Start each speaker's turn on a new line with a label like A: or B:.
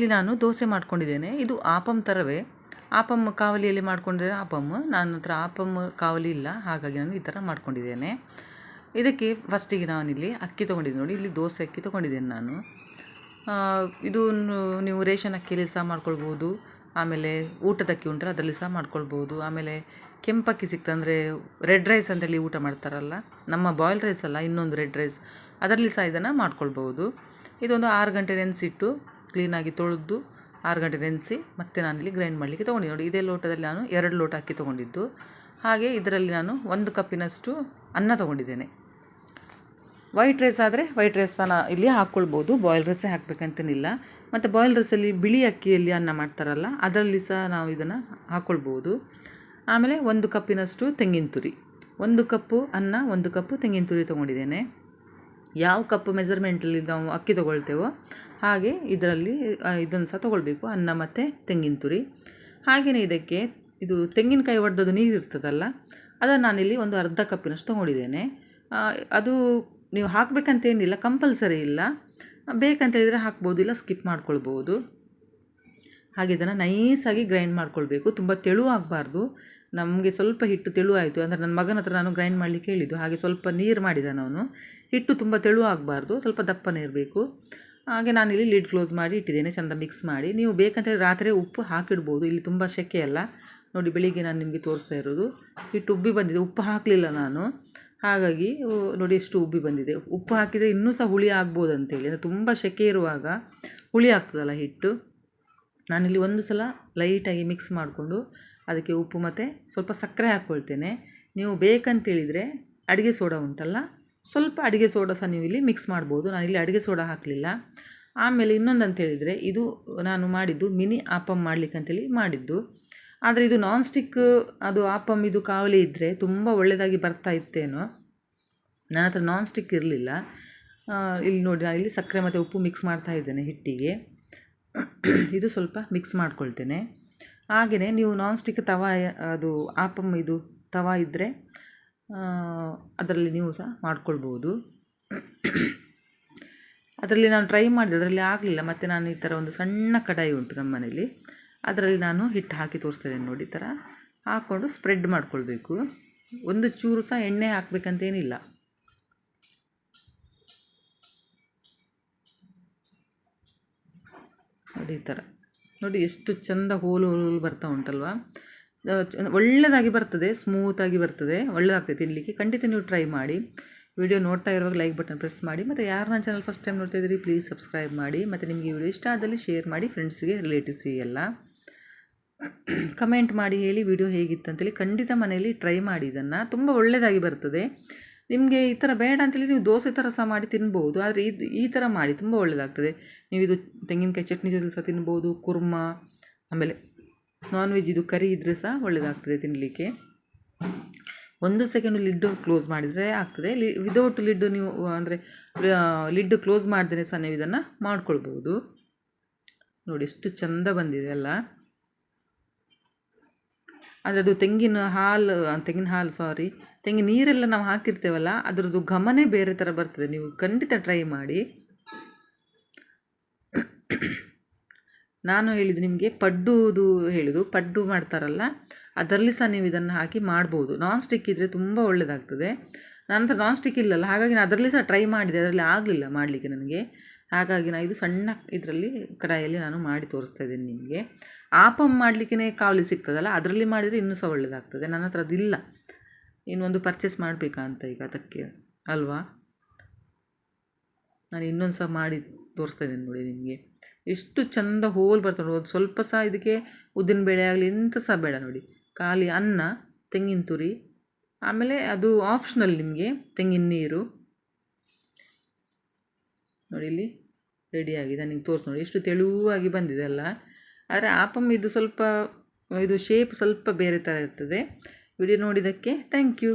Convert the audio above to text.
A: ಇಲ್ಲಿ ನಾನು ದೋಸೆ ಮಾಡ್ಕೊಂಡಿದ್ದೇನೆ. ಇದು ಆಪಮ್ ಥರವೇ, ಆಪಮ್ ಕಾವಲಿಯಲ್ಲಿ ಮಾಡ್ಕೊಂಡ್ರೆ ಆಪಮ್. ನನ್ನ ಹತ್ರ ಆಪಮ್ ಕಾವಲಿ ಇಲ್ಲ, ಹಾಗಾಗಿ ನಾನು ಈ ಥರ ಮಾಡ್ಕೊಂಡಿದ್ದೇನೆ. ಇದಕ್ಕೆ ಫಸ್ಟಿಗೆ ನಾನಿಲ್ಲಿ ಅಕ್ಕಿ ತೊಗೊಂಡಿದ್ದೀನಿ ನೋಡಿ, ಇಲ್ಲಿ ದೋಸೆ ಅಕ್ಕಿ ತೊಗೊಂಡಿದ್ದೇನೆ ನಾನು. ಇದು ನೀವು ರೇಷನ್ ಅಕ್ಕಿಯಲ್ಲಿ ಸಹ ಮಾಡ್ಕೊಳ್ಬೋದು, ಆಮೇಲೆ ಊಟದ ಅಕ್ಕಿ ಉಂಟಲ್ಲ ಅದರಲ್ಲಿ ಸಹ ಮಾಡ್ಕೊಳ್ಬೋದು. ಆಮೇಲೆ ಕೆಂಪಕ್ಕಿ ಸಿಗ್ತದೆ, ಅಂದರೆ ರೆಡ್ ರೈಸ್ ಅಂತೇಳಿ ಊಟ ಮಾಡ್ತಾರಲ್ಲ, ನಮ್ಮ ಬಾಯ್ಲ್ಡ್ ರೈಸ್ ಅಲ್ಲ, ಇನ್ನೊಂದು ರೆಡ್ ರೈಸ್, ಅದರಲ್ಲಿ ಸಹ ಇದನ್ನು ಮಾಡ್ಕೊಳ್ಬೋದು. ಇದೊಂದು 6 ಗಂಟೆ ನೆನೆಸಿಟ್ಟು ಕ್ಲೀನಾಗಿ ತೊಳೆದು 6 ಗಂಟೆ ನೆನೆಸಿ ಮತ್ತೆ ನಾನಿಲ್ಲಿ ಗ್ರೈಂಡ್ ಮಾಡಲಿಕ್ಕೆ ತೊಗೊಂಡಿದ್ದೆ ನೋಡಿ. ಇದೇ ಲೋಟದಲ್ಲಿ ನಾನು 2 ಲೋಟ ಅಕ್ಕಿ ತೊಗೊಂಡಿದ್ದು. ಹಾಗೆ ಇದರಲ್ಲಿ ನಾನು 1 ಕಪ್ಪಿನಷ್ಟು ಅನ್ನ ತೊಗೊಂಡಿದ್ದೇನೆ. ವೈಟ್ ರೈಸ್ ಆದರೆ ವೈಟ್ ರೈಸ್ ಸಹ ಇಲ್ಲಿ ಹಾಕ್ಕೊಳ್ಬೋದು, ಬಾಯ್ಲ್ ರೈಸೇ ಹಾಕಬೇಕಂತೇನಿಲ್ಲ. ಮತ್ತು ಬಾಯ್ಲ್ ರೈಸಲ್ಲಿ ಬಿಳಿ ಅಕ್ಕಿಯಲ್ಲಿ ಅನ್ನ ಮಾಡ್ತಾರಲ್ಲ, ಅದರಲ್ಲಿ ಸಹ ನಾವು ಇದನ್ನು ಹಾಕ್ಕೊಳ್ಬೋದು. ಆಮೇಲೆ 1 ಕಪ್ಪಿನಷ್ಟು ತೆಂಗಿನ ತುರಿ, 1 ಕಪ್ಪು ಅನ್ನ, 1 ಕಪ್ಪು ತೆಂಗಿನ ತುರಿ ತೊಗೊಂಡಿದ್ದೇನೆ. ಯಾವ ಕಪ್ ಮೆಜರ್ಮೆಂಟಲ್ಲಿ ನಾವು ಅಕ್ಕಿ ತೊಗೊಳ್ತೇವೋ ಹಾಗೆ ಇದರಲ್ಲಿ ಇದನ್ನು ಸಹ ತೊಗೊಳ್ಬೇಕು, ಅನ್ನ ಮತ್ತು ತೆಂಗಿನ ತುರಿ. ಹಾಗೆಯೇ ಇದಕ್ಕೆ ಇದು ತೆಂಗಿನಕಾಯಿ ಒಡೆದದ್ದು ನೀರು ಇರ್ತದಲ್ಲ, ಅದನ್ನು ನಾನಿಲ್ಲಿ ಒಂದು ಅರ್ಧ ಕಪ್ಪಿನಷ್ಟು ತೊಗೊಂಡಿದ್ದೇನೆ. ಅದು ನೀವು ಹಾಕಬೇಕಂತೇನಿಲ್ಲ, ಕಂಪಲ್ಸರಿ ಇಲ್ಲ, ಬೇಕಂತೇಳಿದರೆ ಹಾಕ್ಬೋದು, ಇಲ್ಲ ಸ್ಕಿಪ್ ಮಾಡ್ಕೊಳ್ಬೋದು. ಹಾಗೆ ಇದನ್ನು ನೈಸಾಗಿ ಗ್ರೈಂಡ್ ಮಾಡ್ಕೊಳ್ಬೇಕು, ತುಂಬ ತೆಳು ಆಗಬಾರ್ದು. ನಮಗೆ ಸ್ವಲ್ಪ ಹಿಟ್ಟು ತೆಳು ಆಯಿತು ಅಂದರೆ ನನ್ನ ಮಗನ ಹತ್ರ ನಾನು ಗ್ರೈಂಡ್ ಮಾಡಲಿಕ್ಕೆ ಹೇಳಿದ್ದು, ಹಾಗೆ ಸ್ವಲ್ಪ ನೀರು ಮಾಡಿದ್ದಾನೆ ಅವನು. ಹಿಟ್ಟು ತುಂಬ ತೆಳು ಆಗಬಾರ್ದು, ಸ್ವಲ್ಪ ದಪ್ಪನೇ ಇರಬೇಕು. ಹಾಗೆ ನಾನಿಲ್ಲಿ ಲಿಡ್ ಕ್ಲೋಸ್ ಮಾಡಿ ಇಟ್ಟಿದ್ದೇನೆ, ಚೆಂದ ಮಿಕ್ಸ್ ಮಾಡಿ. ನೀವು ಬೇಕಂತೇಳಿ ರಾತ್ರಿ ಉಪ್ಪು ಹಾಕಿಡ್ಬೋದು, ಇಲ್ಲಿ ತುಂಬ ಸೆಕೆ ಅಲ್ಲ ನೋಡಿ. ಬೆಳಿಗ್ಗೆ ನಾನು ನಿಮಗೆ ತೋರಿಸ್ತಾ ಇರೋದು, ಹಿಟ್ಟು ಉಬ್ಬಿ ಬಂದಿದೆ, ಉಪ್ಪು ಹಾಕಲಿಲ್ಲ ನಾನು, ಹಾಗಾಗಿ ನೋಡಿ ಎಷ್ಟು ಉಬ್ಬಿ ಬಂದಿದೆ. ಉಪ್ಪು ಹಾಕಿದರೆ ಇನ್ನೂ ಸಹ ಹುಳಿ ಆಗ್ಬೋದು ಅಂತೇಳಿ, ಅಂದರೆ ತುಂಬ ಸೆಕೆ ಇರುವಾಗ ಹುಳಿ ಆಗ್ತದಲ್ಲ ಹಿಟ್ಟು. ನಾನಿಲ್ಲಿ ಒಂದು ಸಲ ಲೈಟಾಗಿ ಮಿಕ್ಸ್ ಮಾಡಿಕೊಂಡು ಅದಕ್ಕೆ ಉಪ್ಪು ಮತ್ತು ಸ್ವಲ್ಪ ಸಕ್ಕರೆ ಹಾಕ್ಕೊಳ್ತೇನೆ. ನೀವು ಬೇಕಂತೇಳಿದರೆ ಅಡುಗೆ ಸೋಡಾ ಉಂಟಲ್ಲ, ಸ್ವಲ್ಪ ಅಡುಗೆ ಸೋಡಾ ಸಹ ನೀವು ಇಲ್ಲಿ ಮಿಕ್ಸ್ ಮಾಡ್ಬೋದು. ನಾನಿಲ್ಲಿ ಅಡುಗೆ ಸೋಡಾ ಹಾಕಲಿಲ್ಲ. ಆಮೇಲೆ ಇನ್ನೊಂದು ಅಂತೇಳಿದರೆ, ಇದು ನಾನು ಮಾಡಿದ್ದು ಮಿನಿ ಆಪಮ್ ಮಾಡಲಿಕ್ಕೆ ಅಂತೇಳಿ ಮಾಡಿದ್ದು. ಆದರೆ ಇದು ನಾನ್ ಸ್ಟಿಕ್ ಅದು ಆಪಮ್ ಇದು ಕಾವಲಿ ಇದ್ದರೆ ತುಂಬ ಒಳ್ಳೆಯದಾಗಿ ಬರ್ತಾ ಇತ್ತೇನೋ. ನನ್ನ ಹತ್ರ ನಾನ್ ಸ್ಟಿಕ್ ಇರಲಿಲ್ಲ. ಇಲ್ಲಿ ನೋಡಿ, ನಾನು ಇಲ್ಲಿ ಸಕ್ಕರೆ ಮತ್ತು ಉಪ್ಪು ಮಿಕ್ಸ್ ಮಾಡ್ತಾ ಇದ್ದೇನೆ ಹಿಟ್ಟಿಗೆ. ಇದು ಸ್ವಲ್ಪ ಮಿಕ್ಸ್ ಮಾಡ್ಕೊಳ್ತೇನೆ. ಹಾಗೆಯೇ ನೀವು ನಾನ್ ಸ್ಟಿಕ್ ತವಾ, ಅದು ಆಪಮ್ ಇದು ತವಾ ಇದ್ದರೆ ಅದರಲ್ಲಿ ನೀವು ಸಹ ಮಾಡ್ಕೊಳ್ಬೋದು. ಅದರಲ್ಲಿ ನಾನು ಟ್ರೈ ಮಾಡಿದೆ, ಅದರಲ್ಲಿ ಆಗಲಿಲ್ಲ. ಮತ್ತು ನಾನು ಈ ಥರ ಒಂದು ಸಣ್ಣ ಕಡಾಯಿ ಉಂಟು ನಮ್ಮ ಮನೇಲಿ, ಅದರಲ್ಲಿ ನಾನು ಹಿಟ್ಟು ಹಾಕಿ ತೋರಿಸ್ತಾ ಇದ್ದೇನೆ ನೋಡಿ. ಈ ಥರ ಹಾಕ್ಕೊಂಡು ಸ್ಪ್ರೆಡ್ ಮಾಡ್ಕೊಳ್ಬೇಕು, ಒಂದು ಚೂರು ಸಹ ಎಣ್ಣೆ ಹಾಕಬೇಕಂತೇನಿಲ್ಲ. ನೋಡಿ ಈ ಥರ ನೋಡಿ, ಎಷ್ಟು ಚೆಂದ ಹೋಲು ಬರ್ತಾ ಉಂಟಲ್ವ. ಒಳ್ಳೆಯದಾಗಿ ಬರ್ತದೆ, ಸ್ಮೂತಾಗಿ ಬರ್ತದೆ, ಒಳ್ಳೆಯದಾಗ್ತದೆ ತಿನ್ನಲಿಕ್ಕೆ. ಖಂಡಿತ ನೀವು ಟ್ರೈ ಮಾಡಿ. ವಿಡಿಯೋ ನೋಡ್ತಾ ಇರುವಾಗ ಲೈಕ್ ಬಟನ್ ಪ್ರೆಸ್ ಮಾಡಿ, ಮತ್ತು ಯಾರು ನನ್ನ ಚಾನಲ್ ಫಸ್ಟ್ ಟೈಮ್ ನೋಡ್ತಾ ಇದ್ದೀರಿ ಪ್ಲೀಸ್ ಸಬ್ಸ್ಕ್ರೈಬ್ ಮಾಡಿ, ಮತ್ತು ನಿಮಗೆ ವಿಡಿಯೋ ಇಷ್ಟ ಆದಲ್ಲಿ ಶೇರ್ ಮಾಡಿ ಫ್ರೆಂಡ್ಸಿಗೆ, ರಿಲೇಟಿವ್ಸಿಗೆ ಎಲ್ಲ. ಕಮೆಂಟ್ ಮಾಡಿ ಹೇಳಿ ವಿಡಿಯೋ ಹೇಗಿತ್ತು ಅಂತೇಳಿ. ಖಂಡಿತ ಮನೆಯಲ್ಲಿ ಟ್ರೈ ಮಾಡಿ, ಇದನ್ನು ತುಂಬ ಒಳ್ಳೆಯದಾಗಿ ಬರ್ತದೆ. ನಿಮಗೆ ಈ ಥರ ಬೇಡ ಅಂತೇಳಿ ನೀವು ದೋಸೆ ಥರ ಸಹ ಮಾಡಿ ತಿನ್ಬೋದು, ಆದರೆ ಈ ಥರ ಮಾಡಿ ತುಂಬ ಒಳ್ಳೆಯದಾಗ್ತದೆ. ನೀವು ಇದು ತೆಂಗಿನಕಾಯಿ ಚಟ್ನಿ ಜೊತೆ ಸಹ ತಿನ್ಬೋದು, ಕುರ್ಮಾ, ಆಮೇಲೆ ನಾನ್ ವೆಜ್ ಇದು ಕರಿ ಇದ್ದರೆ ಸಹ ಒಳ್ಳೆಯದಾಗ್ತದೆ ತಿನ್ನಲಿಕ್ಕೆ. 1 ಸೆಕೆಂಡು ಲಿಡ್ಡು ಕ್ಲೋಸ್ ಮಾಡಿದರೆ ಆಗ್ತದೆ. ವಿದೌಟ್ ಲಿಡ್ಡು ನೀವು, ಅಂದರೆ ಲಿಡ್ಡು ಕ್ಲೋಸ್ ಮಾಡಿದ್ರೆ ಸಹ ನೀವು ಇದನ್ನು ಮಾಡ್ಕೊಳ್ಬೋದು. ನೋಡಿ ಎಷ್ಟು ಚೆಂದ ಬಂದಿದೆ ಅಲ್ಲ. ಆದರೆ ಅದು ತೆಂಗಿನ ನೀರೆಲ್ಲ ನಾವು ಹಾಕಿರ್ತೇವಲ್ಲ, ಅದರದ್ದು ಘಮನೇ ಬೇರೆ ಥರ ಬರ್ತದೆ. ನೀವು ಖಂಡಿತ ಟ್ರೈ ಮಾಡಿ. ನಾನು ಹೇಳಿದ್ದು ನಿಮಗೆ ಪಡ್ಡು ಮಾಡ್ತಾರಲ್ಲ, ಅದರಲ್ಲಿ ಸಹ ನೀವು ಇದನ್ನು ಹಾಕಿ ಮಾಡ್ಬೋದು. ನಾನ್ ಸ್ಟಿಕ್ ಇದ್ದರೆ ತುಂಬ ಒಳ್ಳೆಯದಾಗ್ತದೆ. ನಂತರ ನಾನ್ ಸ್ಟಿಕ್ ಇಲ್ಲಲ್ಲ, ಹಾಗಾಗಿ ನಾನು ಅದರಲ್ಲಿ ಸಹ ಟ್ರೈ ಮಾಡಿದೆ, ಅದರಲ್ಲಿ ಆಗಲಿಲ್ಲ ಮಾಡಲಿಕ್ಕೆ ನನಗೆ. ಹಾಗಾಗಿ ನಾನು ಇದು ಸಣ್ಣ ಇದರಲ್ಲಿ ಕಡಾಯಲ್ಲಿ ನಾನು ಮಾಡಿ ತೋರಿಸ್ತಾ ಇದ್ದೀನಿ ನಿಮಗೆ. ಆಪಮ್ ಮಾಡಲಿಕ್ಕೆ ಕಾವಲಿ ಸಿಗ್ತದಲ್ಲ, ಅದರಲ್ಲಿ ಮಾಡಿದರೆ ಇನ್ನೂ ಸಹ ಒಳ್ಳೆಯದಾಗ್ತದೆ. ನನ್ನ ಹತ್ರ ಅದಿಲ್ಲ, ಇನ್ನೊಂದು ಪರ್ಚೇಸ್ ಮಾಡಬೇಕಾ ಅಂತ ಈಗ ಅದಕ್ಕೆ ಅಲ್ವಾ. ನಾನು ಇನ್ನೊಂದು ಸಹ ಮಾಡಿ ತೋರಿಸ್ತಾ ಇದ್ದೀನಿ ನೋಡಿ ನಿಮಗೆ. ಎಷ್ಟು ಚೆಂದ ಹೋಲ್ ಬರ್ತದೆ. ಒಂದು ಸ್ವಲ್ಪ ಸಹ ಇದಕ್ಕೆ ಉದ್ದಿನಬೇಳೆ ಆಗಲಿ ಎಂತ ಸಹ ಬೇಡ ನೋಡಿ, ಖಾಲಿ ಅನ್ನ, ತೆಂಗಿನ ತುರಿ, ಆಮೇಲೆ ಅದು ಆಪ್ಷನಲ್ ನಿಮಗೆ ತೆಂಗಿನ ನೀರು. ನೋಡಿ ಇಲ್ಲಿ ರೆಡಿಯಾಗಿದೆ, ನನಗೆ ತೋರಿಸಿ ನೋಡಿ ಎಷ್ಟು ತೆಳುವಾಗಿ ಬಂದಿದೆ ಅಲ್ಲ. ಆದರೆ ಆಪಮ್ ಇದು ಸ್ವಲ್ಪ ಇದು ಶೇಪ್ ಸ್ವಲ್ಪ ಬೇರೆ ಥರ ಇರ್ತದೆ. ವಿಡಿಯೋ ನೋಡಿದ್ದಕ್ಕೆ ಥ್ಯಾಂಕ್ ಯು.